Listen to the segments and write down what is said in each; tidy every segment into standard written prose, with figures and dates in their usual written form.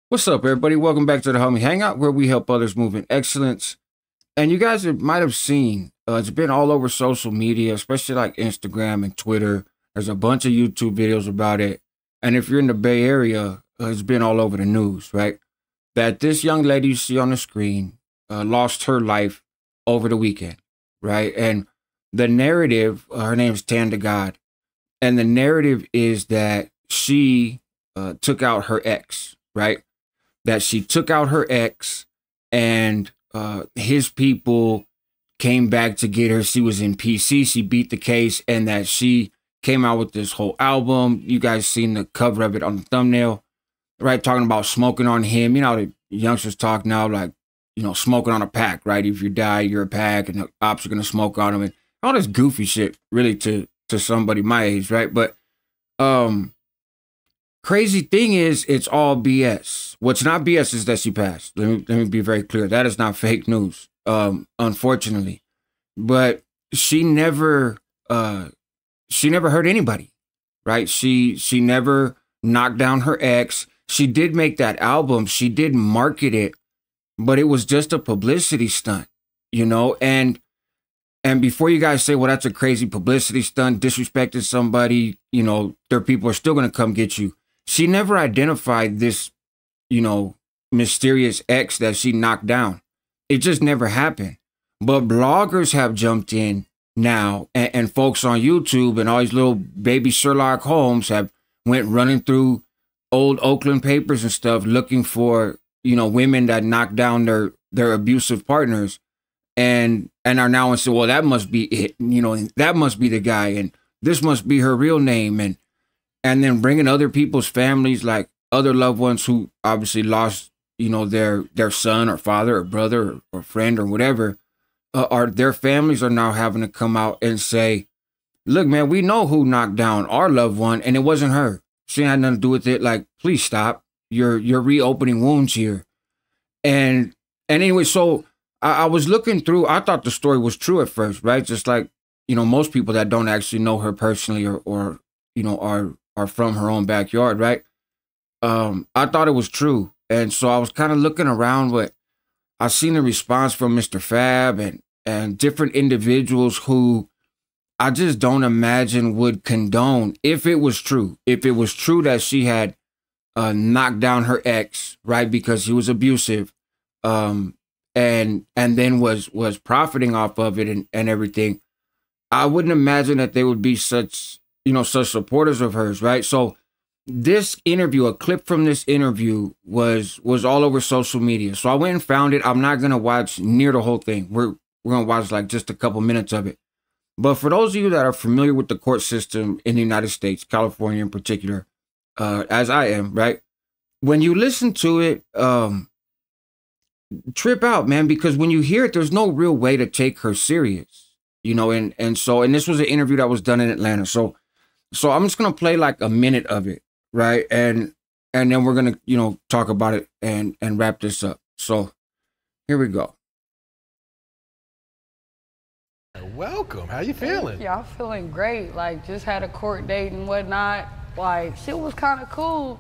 What's up, everybody? Welcome back to the Homie Hangout, where we help others move in excellence. And you guys might have seen, it's been all over social media, especially like Instagram and Twitter. There's a bunch of YouTube videos about it. And if you're in the Bay Area, it's been all over the news, right? That this young lady you see on the screen lost her life over the weekend, right? And the narrative, her name's Tanda God. And the narrative is that she took out her ex, right? That she took out her ex and his people came back to get her. She was in PC. She beat the case, and that she came out with this whole album. You guys seen the cover of it on the thumbnail, right? Talking about smoking on him. You know, the youngsters talk now like, smoking on a pack, right? If you die, you're a pack, and the ops are going to smoke on them, and all this goofy shit, really, to somebody my age, right? But crazy thing is, it's all BS. What's not BS is that she passed. Let me be very clear. That is not fake news, unfortunately. But she never hurt anybody, right? She never knocked down her ex. She did make that album. She did market it, but it was just a publicity stunt, And before you guys say, well, that's a crazy publicity stunt, disrespecting somebody, their people are still going to come get you. She never identified this, mysterious ex that she knocked down. It just never happened. But bloggers have jumped in now, and folks on YouTube and all these little baby Sherlock Holmes have went running through old Oakland papers and stuff looking for, women that knocked down their abusive partners and are now and say, well, that must be it. That must be the guy. And this must be her real name. And then bringing other people's families, like other loved ones who obviously lost, their son or father or brother or friend or whatever, their families are now having to come out and say, look, man, we know who knocked down our loved one, and it wasn't her. She had nothing to do with it. Like, please stop. You're reopening wounds here. And anyway, so I was looking through. I thought the story was true at first, right? Just like, most people that don't actually know her personally or are from her own backyard, right? I thought it was true. And so I was kind of looking around, but I seen the response from Mr. Fab and different individuals who I just don't imagine would condone if it was true. If it was true that she had knocked down her ex, right, because he was abusive, and then was profiting off of it and everything, I wouldn't imagine that they would be such supporters of hers, right? So this interview, a clip from this interview was all over social media. So I went and found it. I'm not gonna watch near the whole thing. We're gonna watch like just a couple minutes of it. But for those of you that are familiar with the court system in the United States, California in particular, as I am, right? When you listen to it, trip out, man, because when you hear it, there's no real way to take her serious, and this was an interview that was done in Atlanta. So I'm just gonna play like a minute of it, right? And then we're gonna, talk about it and wrap this up. So here we go. Welcome. How you feeling? Yeah, I'm feeling great. Like, just had a court date and whatnot. Like, shit was kind of cool.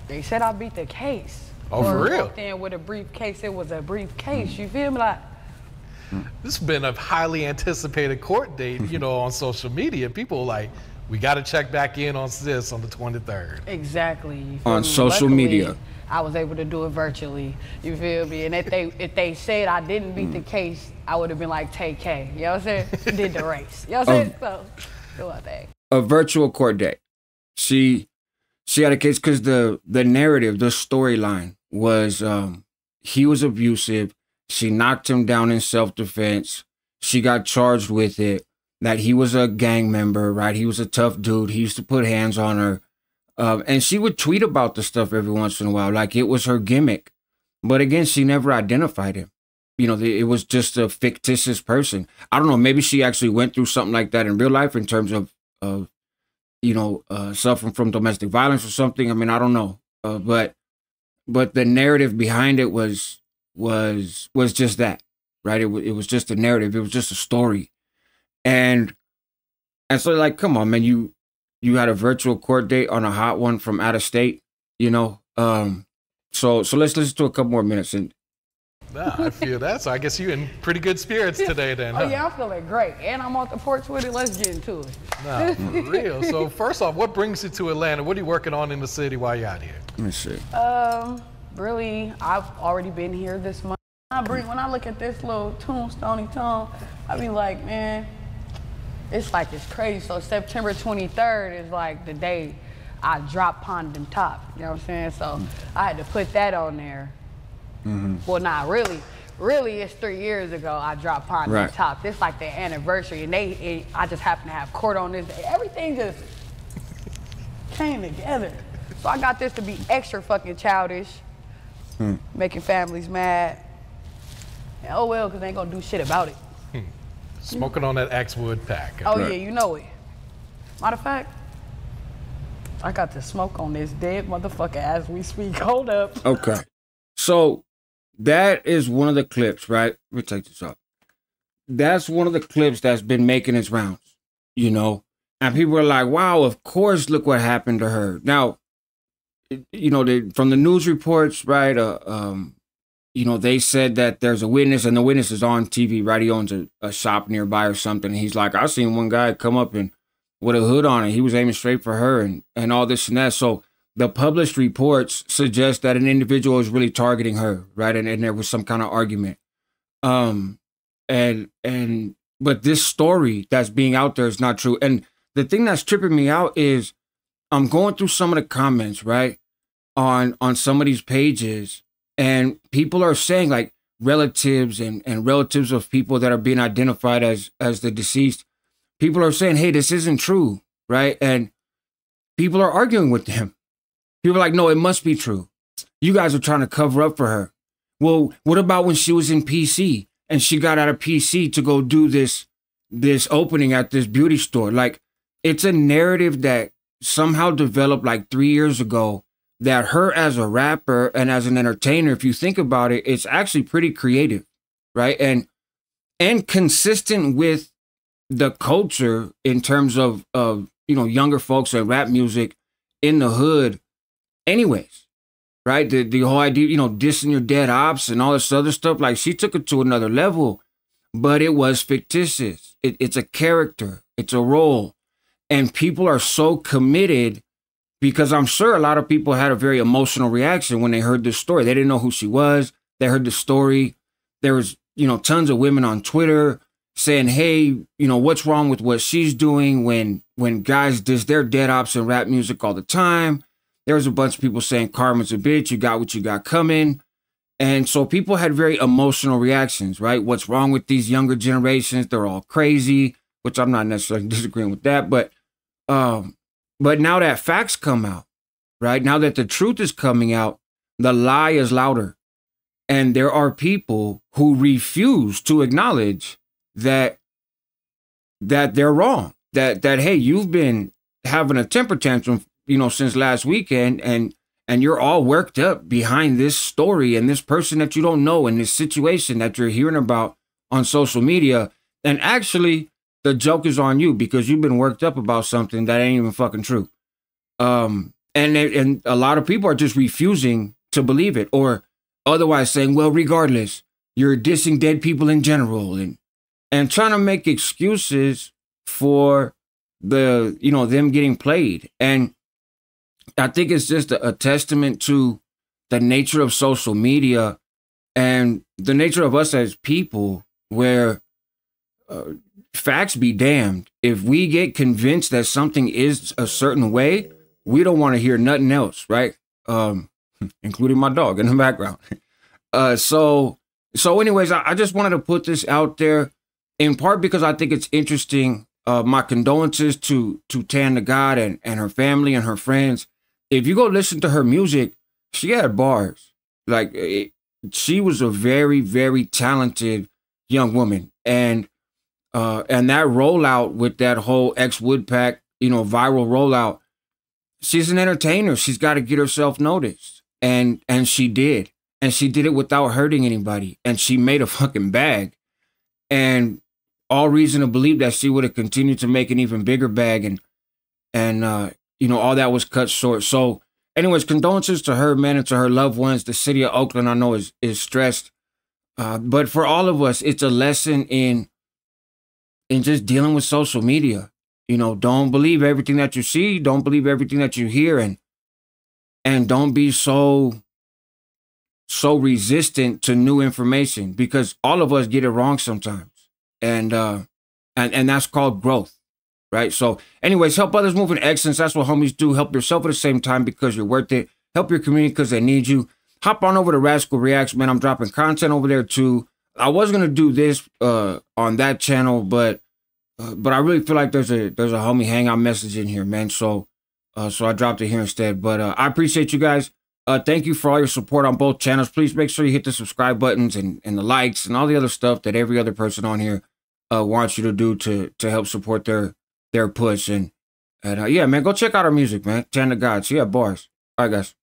They said I beat the case. Oh, for real? Walked in with a briefcase. It was a briefcase. You feel me? Like, This has been a highly anticipated court date, on social media. People like, we got to check back in on this on the 23rd. exactly. You feel On me? social Luckily, media. I was able to do it virtually. You feel me? And if they said I didn't beat the case, I would have been like, take K. You know what I'm saying? Did the race. You know what I'm saying? So, do my thing. A virtual court date. She had a case because the narrative, the storyline was he was abusive. She knocked him down in self-defense. She got charged with it, that he was a gang member, right? He was a tough dude. He used to put hands on her. And she would tweet about the stuff every once in a while, like it was her gimmick. But again, she never identified him. It was just a fictitious person. I don't know, maybe she actually went through something like that in real life in terms of suffering from domestic violence or something. I mean, I don't know. But the narrative behind it was just that, right? It was just a narrative. It was just a story. And so, like, come on, man, you had a virtual court date on a hot one from out of state, So let's listen to a couple more minutes. And Nah, I feel that. So I guess you're in pretty good spirits today then, huh? Oh, yeah, I'm feeling great. And I'm off the porch with it. Let's get into it. Nah, for real. So first off, what brings you to Atlanta? What are you working on in the city while you're out here? let me see. Really, I've already been here this month. When I look at this little tombstone tone, I be like, man, it's crazy. So September 23rd is like the day I dropped Pond and Top. You know what I'm saying? So I had to put that on there. Well, not really. Really, it's 3 years ago I dropped Pond and Top. This like the anniversary, and I just happened to have court on this day. Everything just came together. So I got this to be extra fucking childish, making families mad. And oh well, because they ain't gonna do shit about it. Smoking on that Axwood pack. Oh yeah, you know it. Matter of fact, I got to smoke on this dead motherfucker as we speak. Hold up. Okay. So that is one of the clips, right? Let me take this up. That's one of the clips that's been making its rounds, you know? And people are like, wow, of course, look what happened to her. Now, you know, from the news reports, right? You know, they said that there's a witness, and the witness is on TV, right? He owns a shop nearby or something. And he's like, I seen one guy come up and with a hood on it. He was aiming straight for her and all this and that. So the published reports suggest that an individual was really targeting her, right? And there was some kind of argument. But this story that's being out there is not true. And the thing that's tripping me out is I'm going through some of the comments, right? On some of these pages, and people are saying, like, relatives and relatives of people that are being identified as the deceased, people are saying, hey, this isn't true, right? And people are arguing with them. People are like, no, it must be true. You guys are trying to cover up for her. Well, what about when she was in PC and she got out of PC to go do this opening at this beauty store? Like, it's a narrative that somehow developed like 3 years ago, that her as a rapper and as an entertainer, if you think about it, it's actually pretty creative, right? And consistent with the culture in terms of you know, younger folks and rap music in the hood anyways, right? The whole idea, you know, dissing your dead ops and all this other stuff, like, she took it to another level, but it was fictitious. It's a character, it's a role, and people are so committed. Because I'm sure a lot of people had a very emotional reaction when they heard this story. They didn't know who she was. They heard the story. There was, you know, tons of women on Twitter saying, hey, you know, what's wrong with what she's doing when guys diss their dead ops in rap music all the time? There was a bunch of people saying karma's a bitch. You got what you got coming. And so people had very emotional reactions, right? What's wrong with these younger generations? They're all crazy, which I'm not necessarily disagreeing with that. But now that facts come out, right? Now that the truth is coming out, the lie is louder. And there are people who refuse to acknowledge that they're wrong. That hey, you've been having a temper tantrum, you know, since last weekend, and you're all worked up behind this story and this person that you don't know and this situation that you're hearing about on social media. And actually, the joke is on you because you've been worked up about something that ain't even fucking true. And a lot of people are just refusing to believe it, or otherwise saying, well, regardless, you're dissing dead people in general, and trying to make excuses for the, you know, them getting played. And I think it's just a testament to the nature of social media and the nature of us as people, where facts be damned. If we get convinced that something is a certain way, we don't want to hear nothing else, right? Including my dog in the background. So anyways, I just wanted to put this out there, in part because I think it's interesting. My condolences to Tan the God and her family and her friends. If you go listen to her music, she had bars. Like, she was a very, very talented young woman. And that rollout with that whole ex-Woodpack, you know, viral rollout, she's an entertainer. She's got to get herself noticed. And she did. And she did it without hurting anybody. And she made a fucking bag. And all reason to believe that she would have continued to make an even bigger bag. And you know, all that was cut short. So anyways, condolences to her, man, and to her loved ones. The city of Oakland, I know, is stressed. But for all of us, it's a lesson in just dealing with social media. You know, don't believe everything that you see. Don't believe everything that you hear, and don't be so resistant to new information, because all of us get it wrong sometimes, and that's called growth, right? So, anyways, help others move in excellence. That's what homies do. Help yourself at the same time because you're worth it. Help your community because they need you. Hop on over to Rascal Reacts, man. I'm dropping content over there too. I was gonna do this on that channel, but I really feel like there's a homie hangout message in here, man. So I dropped it here instead. But I appreciate you guys. Thank you for all your support on both channels. Please make sure you hit the subscribe buttons and the likes and all the other stuff that every other person on here wants you to do to help support their push. And yeah, man, go check out our music, man. 10 to God. So yeah, bars. All right, guys.